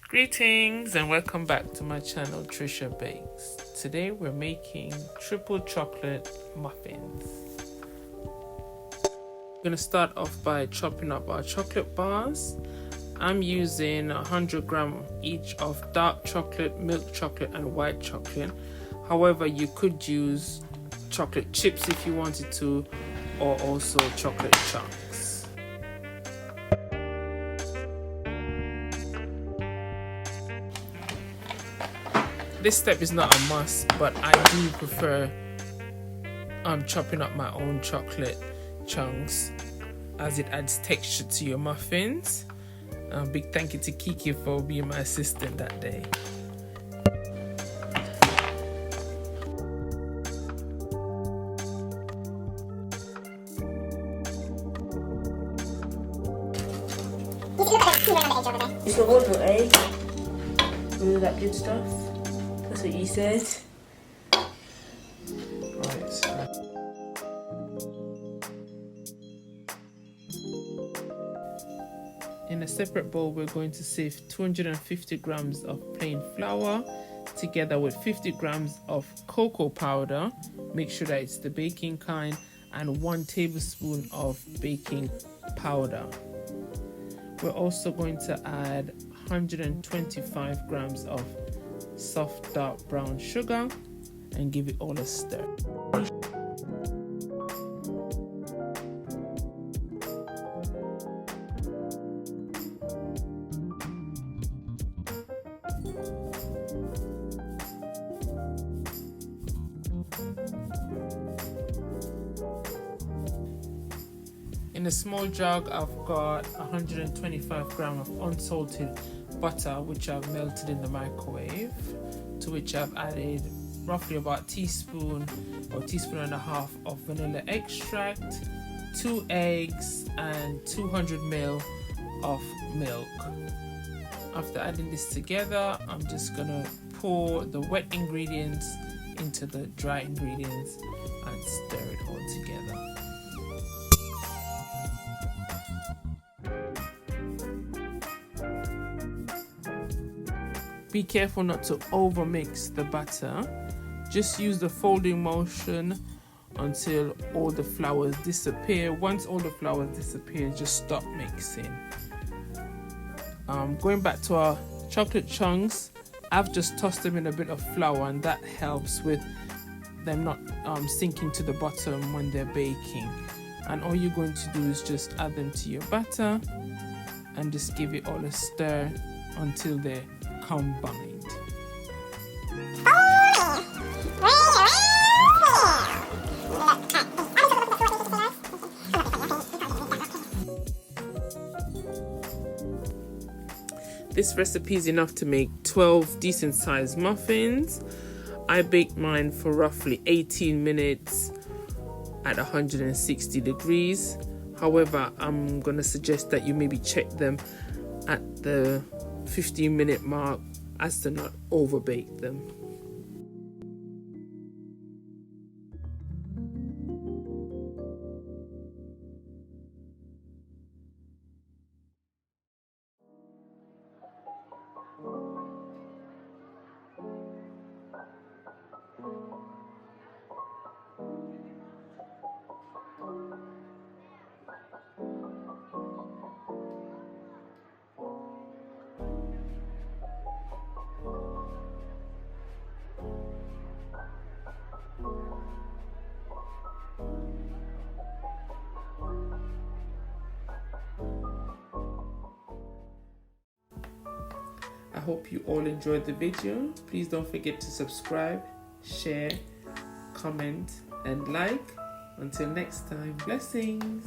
Greetings and welcome back to my channel Trisha Bakes. Today we're making triple chocolate muffins. We're going to start off by chopping up our chocolate bars. I'm using 100 grams each of dark chocolate, milk chocolate and white chocolate. However, you could use chocolate chips if you wanted to, or also chocolate chunks. This step is not a must, but I do prefer chopping up my own chocolate chunks as it adds texture to your muffins. Big thank you to Kiki for being my assistant that day. It's a water egg. All that good stuff. That's what you said. Right. In a separate bowl, we're going to sieve 250 grams of plain flour together with 50 grams of cocoa powder. Make sure that it's the baking kind, and 1 tablespoon of baking powder. We're also going to add 125 grams of soft dark brown sugar and give it all a stir. In a small jug, I've got 125 grams of unsalted butter, which I've melted in the microwave, to which I've added roughly about a teaspoon or teaspoon and a half of vanilla extract, 2 eggs and 200 ml of milk. After adding this together, I'm just gonna pour the wet ingredients into the dry ingredients and stir it all together. Be careful not to over mix the batter. Just use the folding motion until all the flours disappear. Once all the flours disappear, just stop mixing. Going back to our chocolate chunks, I've just tossed them in a bit of flour, and that helps with them not sinking to the bottom when they're baking. And all you're going to do is just add them to your batter and just give it all a stir until they're combined. This recipe is enough to make 12 decent sized muffins. I baked mine for roughly 18 minutes at 160 degrees. However, I'm going to suggest that you maybe check them at the 15-minute mark as to not overbake them. I hope you all enjoyed the video. Please don't forget to subscribe, share, comment and like. Until next time, blessings.